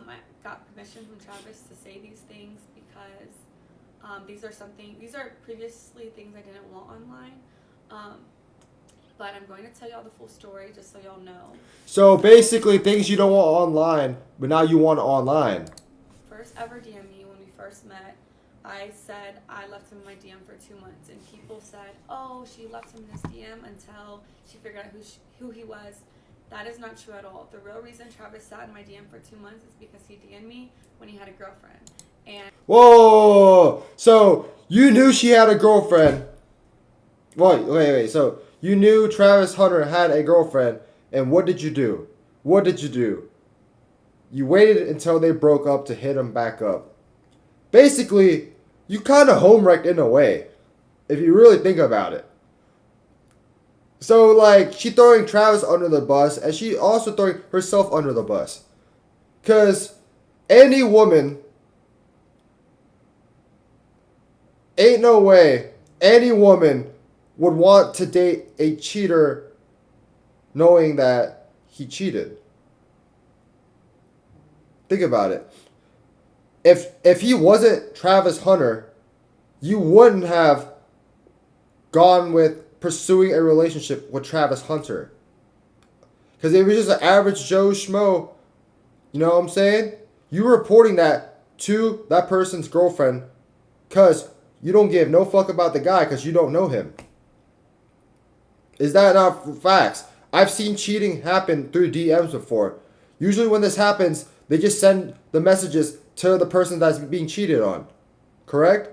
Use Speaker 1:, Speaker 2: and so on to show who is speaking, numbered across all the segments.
Speaker 1: I got permission from Travis to say these things because these are previously things I didn't want online. Um, but I'm going to tell y'all the full story just so y'all know.
Speaker 2: So basically, things you don't want online, but now you want online.
Speaker 1: First ever DM me when we first met. I said I left him in my DM for 2 months, and people said, "Oh, she left him in his DM until she figured out who he was." That is not true at all. The real reason Travis sat in my DM for 2 months is because he DM'd me when he had a girlfriend. And
Speaker 2: Whoa! So you knew she had a girlfriend. Wait. So you knew Travis Hunter had a girlfriend, and what did you do? What did you do? You waited until they broke up to hit him back up. Basically, you kind of homewrecked in a way, if you really think about it. So, like, she throwing Travis under the bus, and she also throwing herself under the bus. Because any woman, ain't no way any woman would want to date a cheater knowing that he cheated. Think about it. If he wasn't Travis Hunter, you wouldn't have gone with pursuing a relationship with Travis Hunter. Because if he was just an average Joe Schmo, you know what I'm saying? You reporting that to that person's girlfriend because you don't give no fuck about the guy because you don't know him. Is that not facts? I've seen cheating happen through DMs before. Usually when this happens, they just send the messages to the person that's being cheated on. Correct?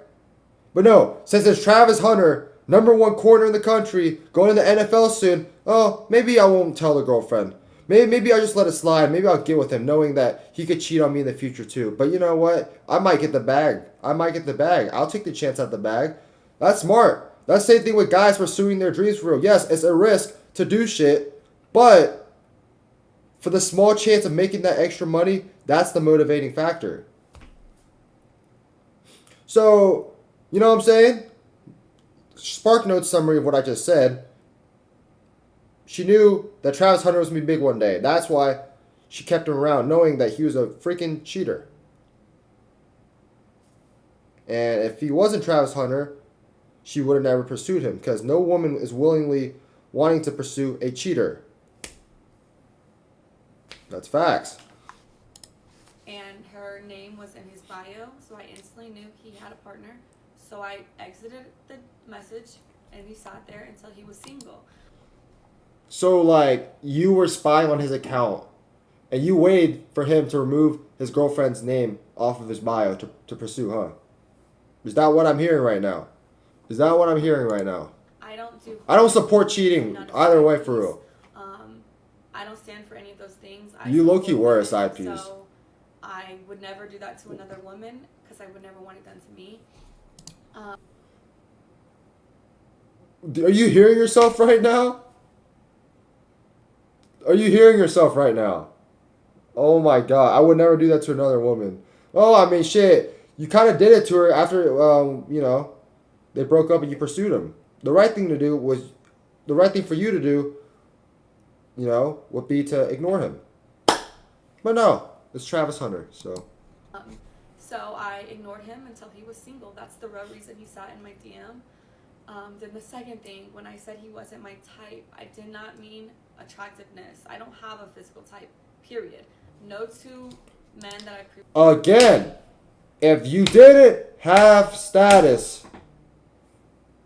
Speaker 2: But no, since it's Travis Hunter, number one corner in the country, going to the NFL soon, oh, maybe I won't tell the girlfriend. Maybe I'll just let it slide. Maybe I'll get with him knowing that he could cheat on me in the future too. But you know what? I might get the bag. I'll take the chance at the bag. That's smart. That's the same thing with guys pursuing their dreams for real. Yes, it's a risk to do shit, but for the small chance of making that extra money, that's the motivating factor. So, you know what I'm saying? Spark Notes summary of what I just said. She knew that Travis Hunter was going to be big one day. That's why she kept him around, knowing that he was a freaking cheater. And if he wasn't Travis Hunter, she would have never pursued him because no woman is willingly wanting to pursue a cheater. That's facts.
Speaker 1: and her name was in his bio, so I instantly knew he had a partner. So I exited the message and we sat there until he was single.
Speaker 2: So, like, you were spying on his account and you waited for him to remove his girlfriend's name off of his bio to pursue, huh? Is that what I'm hearing right now? I don't support cheating either way, for real.
Speaker 1: I don't stand for any of those things.
Speaker 2: You low-key were a side piece.
Speaker 1: So I would never do that to another woman because I would never want it done to me.
Speaker 2: Are you hearing yourself right now? Oh my god, I would never do that to another woman. Oh, I mean, shit. You kind of did it to her after, they broke up and you pursued him. The right thing for you to do, would be to ignore him. But no, it's Travis Hunter, so.
Speaker 1: So I ignored him until he was single. That's the real reason he sat in my DM. Then the second thing, when I said he wasn't my type, I did not mean attractiveness. I don't have a physical type, period. No two men that I
Speaker 2: Again, if you didn't have status,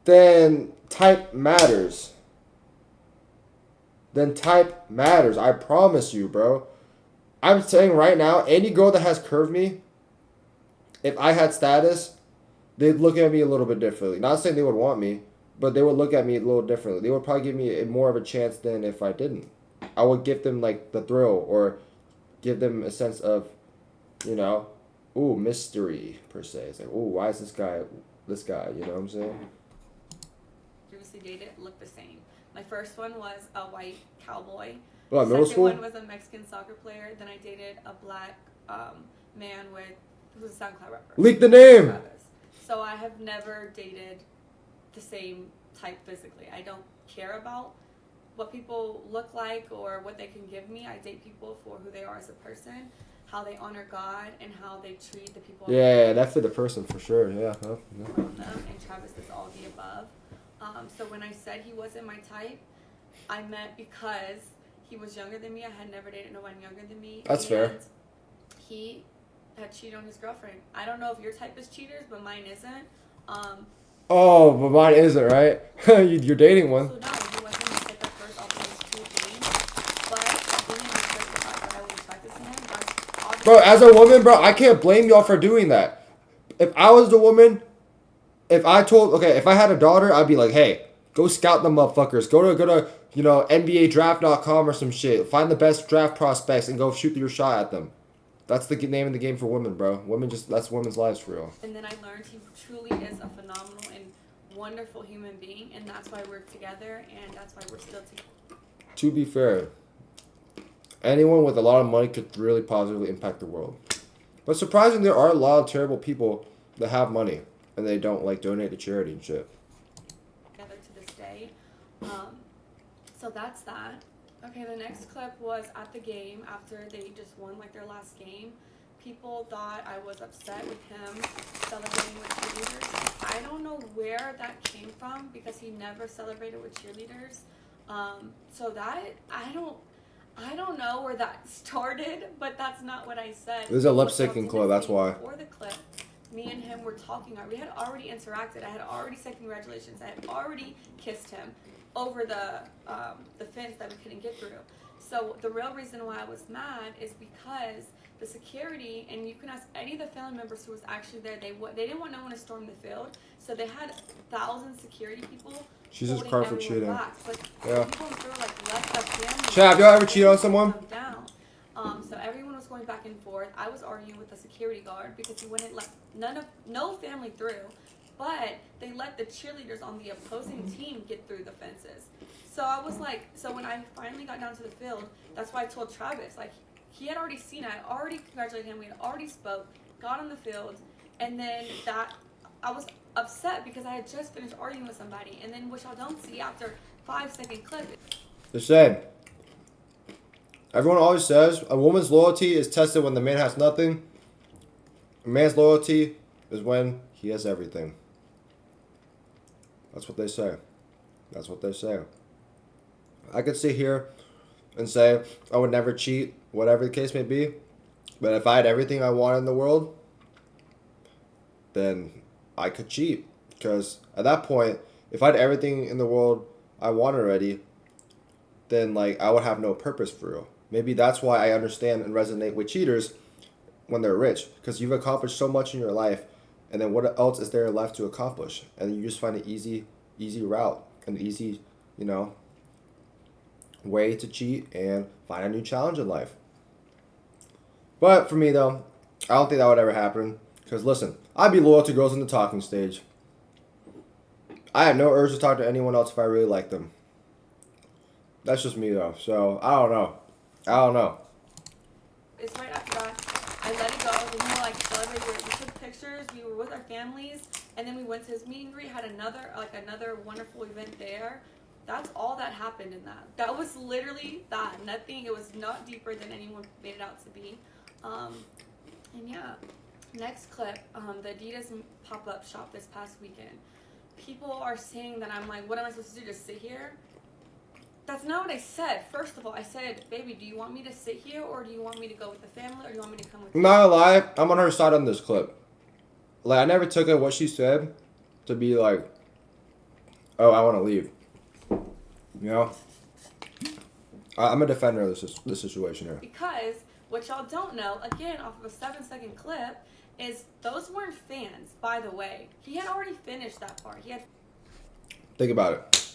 Speaker 2: then type matters. I promise you, bro. I'm saying right now, any girl that has curved me, if I had status, they'd look at me a little bit differently. Not saying they would want me, but they would look at me a little differently. They would probably give me more of a chance than if I didn't. I would give them like the thrill or give them a sense of, mystery per se. It's like, why is this guy, you know what I'm saying?
Speaker 1: previously dated looked the same. My first one was a white cowboy.
Speaker 2: What, middle school?
Speaker 1: Second one was a Mexican soccer player. Then I dated a black man who was a SoundCloud rapper.
Speaker 2: Leak the name!
Speaker 1: Travis. So I have never dated the same type physically. I don't care about what people look like or what they can give me. I date people for who they are as a person, how they honor God, and how they treat the people
Speaker 2: Yeah, that fit the person for sure. Yeah. Yeah.
Speaker 1: around them. And Travis is all the above. So when I said he wasn't my type, I meant because he was younger than me. I had never dated no one younger than me.
Speaker 2: That's fair.
Speaker 1: He had cheated on his girlfriend. I don't know if your type is cheaters, but mine isn't.
Speaker 2: Oh, but mine isn't, right? You're dating one.
Speaker 1: So no, he wasn't the type at first. I'll be honest with you. But I didn't expect the fact that I was attracted to him. That's obviously.
Speaker 2: Bro, as a woman, bro, I can't blame y'all for doing that. If I was the woman, if I had a daughter, I'd be like, hey, go scout them motherfuckers. Go to NBADraft.com or some shit. Find the best draft prospects and go shoot your shot at them. That's the name of the game for women, bro. That's women's lives for real.
Speaker 1: And then I learned he truly is a phenomenal and wonderful human being, and that's why we're together, and that's why we're still together.
Speaker 2: To be fair, anyone with a lot of money could really positively impact the world. But surprisingly, there are a lot of terrible people that have money and they don't like donate to charity and shit.
Speaker 1: Together to this day. So that's that. Okay, the next clip was at the game after they just won like their last game. People thought I was upset with him celebrating with cheerleaders. I don't know where that came from because he never celebrated with cheerleaders. So that I don't know where that started, but that's not what I said.
Speaker 2: It was a lip syncing clip, that's why.
Speaker 1: Before the clip, me and him were talking. We had already interacted. I had already said congratulations. I had already kissed him over the fence that we couldn't get through. So the real reason why I was mad is because the security, and you can ask any of the family members who was actually there, they didn't want no one to storm the field, so they had 1,000 security people.
Speaker 2: Jesus Christ for cheating.
Speaker 1: Back. But
Speaker 2: Yeah.
Speaker 1: people through like let the family.
Speaker 2: Chad, have you ever cheated on someone?
Speaker 1: Down. So everyone was going back and forth. I was arguing with the security guard because he wouldn't let no family through, but they let the cheerleaders on the opposing team get through the fences. So I was like, so when I finally got down to the field, that's why I told Travis, like, he had already seen it. I had already congratulated him. We had already spoke, got on the field, and then I was upset because I had just finished arguing with somebody, and then which I don't see after 5-second clip.
Speaker 2: The same. Everyone always says a woman's loyalty is tested when the man has nothing. A man's loyalty is when he has everything. That's what they say. That's what they say. I could sit here and say I would never cheat, whatever the case may be. But if I had everything I wanted in the world, then I could cheat. Because at that point, if I had everything in the world I wanted already, then like I would have no purpose for real. Maybe that's why I understand and resonate with cheaters when they're rich. Because you've accomplished so much in your life, and then what else is there left to accomplish? And you just find an easy route, an easy, way to cheat and find a new challenge in life. But for me though, I don't think that would ever happen. Because listen, I'd be loyal to girls in the talking stage. I have no urge to talk to anyone else if I really like them. That's just me though. So I don't know.
Speaker 1: It's right after that. I let it go. Then we celebrated. We took pictures. We were with our families, and then we went to his meet and greet. Had another wonderful event there. That's all that happened in that. That was literally that. Nothing. It was not deeper than anyone made it out to be. And yeah. Next clip. The Adidas pop-up shop this past weekend. People are saying that I'm like, what am I supposed to do? Just sit here? That's not what I said. First of all, I said, baby, do you want me to sit here, or do you want me to go with the family, or do you want me to come with you?
Speaker 2: I'm not gonna lie, I'm on her side on this clip. Like, I never took it what she said to be like, oh, I want to leave. I'm a defender of this situation here.
Speaker 1: Because what y'all don't know, again, off of a 7-second clip, is those weren't fans, by the way. He had already finished that part.
Speaker 2: Think about it.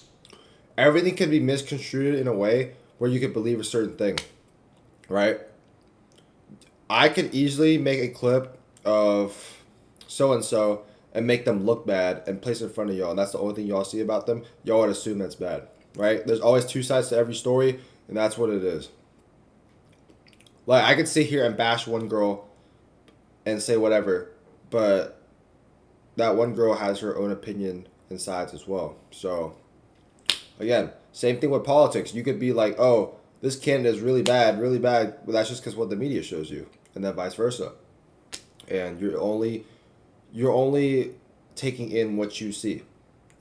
Speaker 2: Everything can be misconstrued in a way where you could believe a certain thing, right? I could easily make a clip of so-and-so and make them look bad and place it in front of y'all, and that's the only thing y'all see about them. Y'all would assume that's bad, right? There's always two sides to every story, and that's what it is. Like, I could sit here and bash one girl and say whatever, but that one girl has her own opinion and sides as well. So, again, Same thing with politics. You could be like, oh, this candidate is really bad, really bad. Well, that's just because what the media shows you, and then vice versa. And you're only taking in what you see,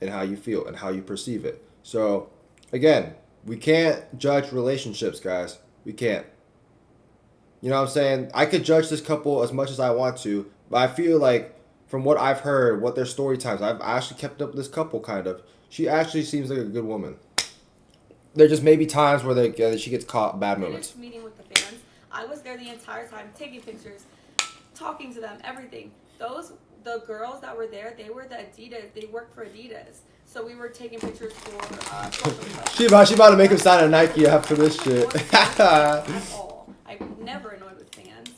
Speaker 2: and how you feel, and how you perceive it. So, again, we can't judge relationships, guys. We can't. You know what I'm saying? I could judge this couple as much as I want to, but I feel like from what I've heard, what their story times, I've actually kept up with this couple kind of. She actually seems like a good woman. There just may be times where she gets caught bad moments.
Speaker 1: Finished meeting with the fans. I was there the entire time, taking pictures, talking to them, everything. The girls that were there, they were the Adidas. They worked for Adidas, so we were taking pictures for.
Speaker 2: She about to make him sign a Nike after this shit.
Speaker 1: At all. I'm never annoyed with fans.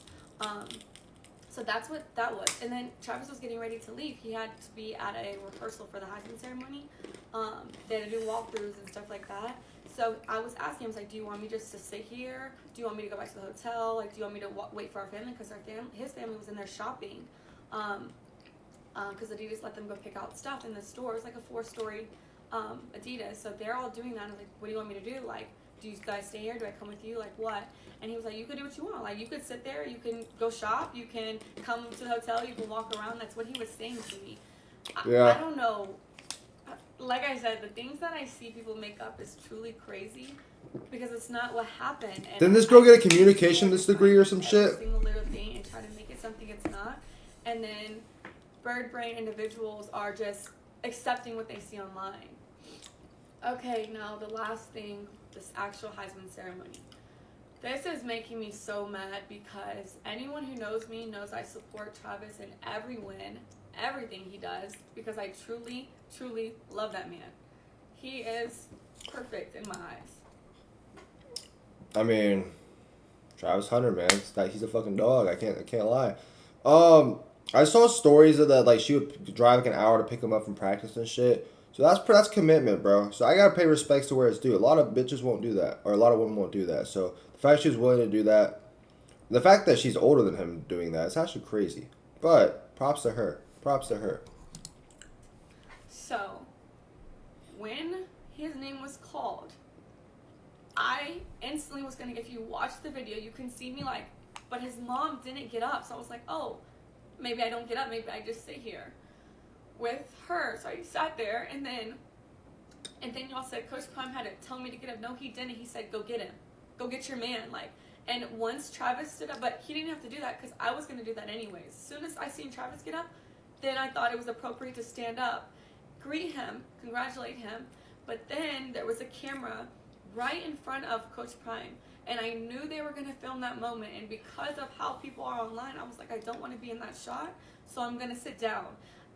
Speaker 1: So that's what that was. And then Travis was getting ready to leave. He had to be at a rehearsal for the Heisman ceremony. They had to do walkthroughs and stuff like that. So I was asking him, I was like, do you want me just to sit here? Do you want me to go back to the hotel? Like, do you want me to wait for our family? Because his family was in there shopping. Because Adidas let them go pick out stuff in the store. It's like a 4-story Adidas. So they're all doing that. I was like, what do you want me to do? Like, do you guys stay here? Do I come with you? Like, what? And he was like, you could do what you want. Like, you could sit there. You can go shop. You can come to the hotel. You can walk around. That's what he was saying to me. I don't know. Like I said, the things that I see people make up is truly crazy because it's not what happened. And
Speaker 2: Didn't this girl get a communication degree or some shit?
Speaker 1: Every single little thing and try to make it something it's not. And then bird brain individuals are just accepting what they see online. Okay, now the last thing, this actual Heisman ceremony. This is making me so mad because anyone who knows me knows I support Travis in every win, everything he does, because I truly, truly love that man. He is perfect in my eyes.
Speaker 2: I mean, Travis Hunter, man, he's a fucking dog. I can't lie. I saw stories of that, like she would drive like an hour to pick him up from practice and shit. So that's commitment, bro. So I gotta pay respects to where it's due. A lot of bitches won't do that, or a lot of women won't do that. So the fact she was willing to do that, the fact that she's older than him doing that, it's actually crazy. But props to her. Props to her.
Speaker 1: So, when his name was called, I instantly was gonna, if you watch the video, you can see me like, but his mom didn't get up. So I was like, oh, maybe I don't get up. Maybe I just sit here with her. So I sat there, and then y'all said Coach Prime had to tell me to get up. No, he didn't. He said, go get him. Go get your man. Like, and once Travis stood up, but he didn't have to do that because I was going to do that anyways. As soon as I seen Travis get up, then I thought it was appropriate to stand up, greet him, congratulate him. But then there was a camera right in front of Coach Prime, and I knew they were going to film that moment. And because of how people are online, I was like, I don't want to be in that shot, so I'm going to sit down.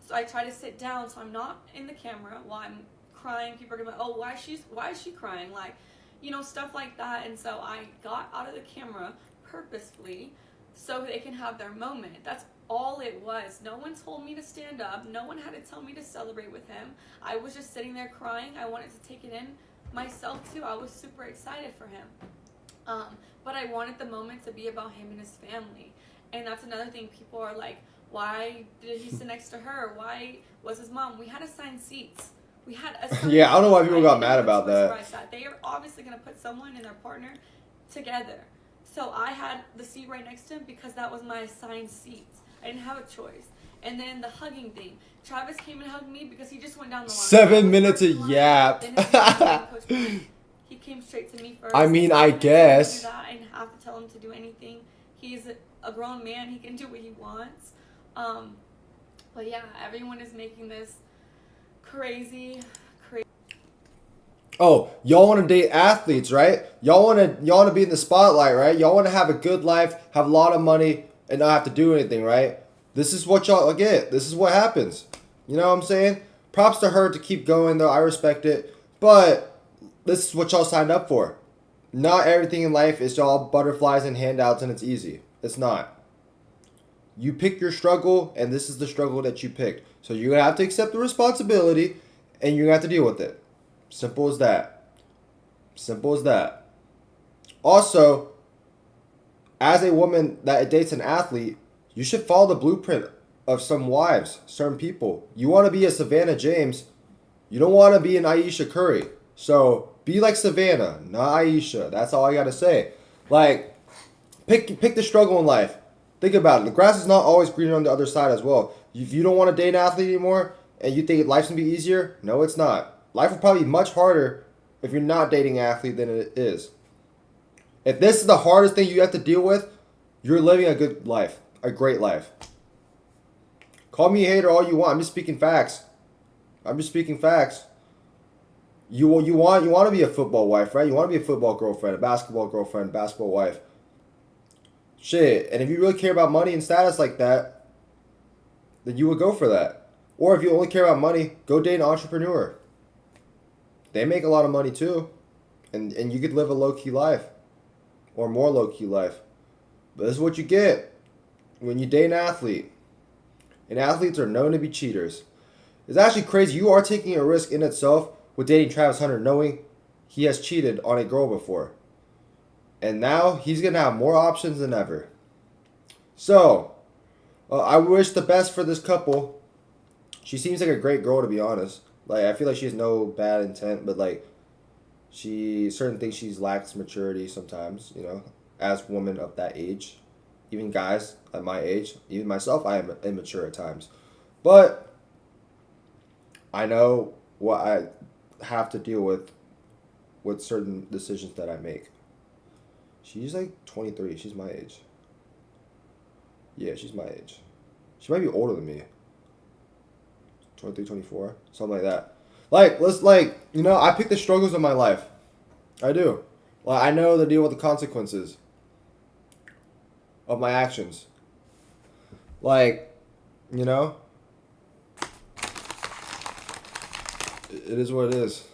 Speaker 1: So I try to sit down so I'm not in the camera while I'm crying. People are going to be like, oh, why is she crying? Like, you know, stuff like that. And so I got out of the camera purposefully so they can have their moment. That's all it was. No one told me to stand up. No one had to tell me to celebrate with him. I was just sitting there crying. I wanted to take it in myself too. I was super excited for him. But I wanted the moment to be about him and his family. And that's another thing. People are like, why did he sit next to her? Why was his mom? We had assigned seats. We had assigned
Speaker 2: Yeah, I don't know why people got mad about that.
Speaker 1: They are obviously going to put someone and their partner together. So I had the seat right next to him because that was my assigned seat. I didn't have a choice. And then the hugging thing. Travis came and hugged me because he just went down the line.
Speaker 2: 7 minutes of yap.
Speaker 1: He came straight to me first.
Speaker 2: I mean, I guess.
Speaker 1: I didn't have to tell him to do anything. He's a grown man. He can do what he wants. But yeah, everyone is making this crazy.
Speaker 2: Oh, y'all want to date athletes, right? Y'all want to be in the spotlight, right? Y'all want to have a good life, have a lot of money, and not have to do anything, right? This is what y'all get. This is what happens. You know what I'm saying? Props to her to keep going, though. I respect it. But this is what y'all signed up for. Not everything in life is all butterflies and handouts and it's easy. It's not. You pick your struggle, and this is the struggle that you picked. So you're going to have to accept the responsibility, and you're going to have to deal with it. Simple as that. Simple as that. Also, as a woman that dates an athlete, you should follow the blueprint of some wives, certain people. You want to be a Savannah James. You don't want to be an Ayesha Curry. So Be like Savannah, not Aisha. That's all I gotta say. Like, pick the struggle in life. Think about it. The grass is not always greener on the other side as well. If you don't want to date an athlete anymore and you think life's gonna be easier, no, it's not. Life will probably be much harder if you're not dating an athlete than it is. If this is the hardest thing you have to deal with, you're living a good life, a great life. Call me a hater all you want. I'm just speaking facts. You want to be a football wife, right? You want to be a football girlfriend, a basketball girlfriend, basketball wife. Shit, and if you really care about money and status like that, then you would go for that. Or if you only care about money, go date an entrepreneur. They make a lot of money too, and you could live a low key life, or more low key life. But this is what you get when you date an athlete. And athletes are known to be cheaters. It's actually crazy. You are taking a risk in itself with dating Travis Hunter, knowing he has cheated on a girl before. And now he's going to have more options than ever. So, I wish the best for this couple. She seems like a great girl, to be honest. Like, I feel like she has no bad intent, but like, certain things she lacks maturity sometimes, you know, as women of that age. Even guys at my age, even myself, I am immature at times. But I know what I have to deal with certain decisions that I make. She's like 23. She's my age. Yeah, she's my age. She might be older than me. 23, 24, something like that. I pick the struggles of my life. I do. Like, I know to deal with the consequences of my actions. Like, you know, it is what it is.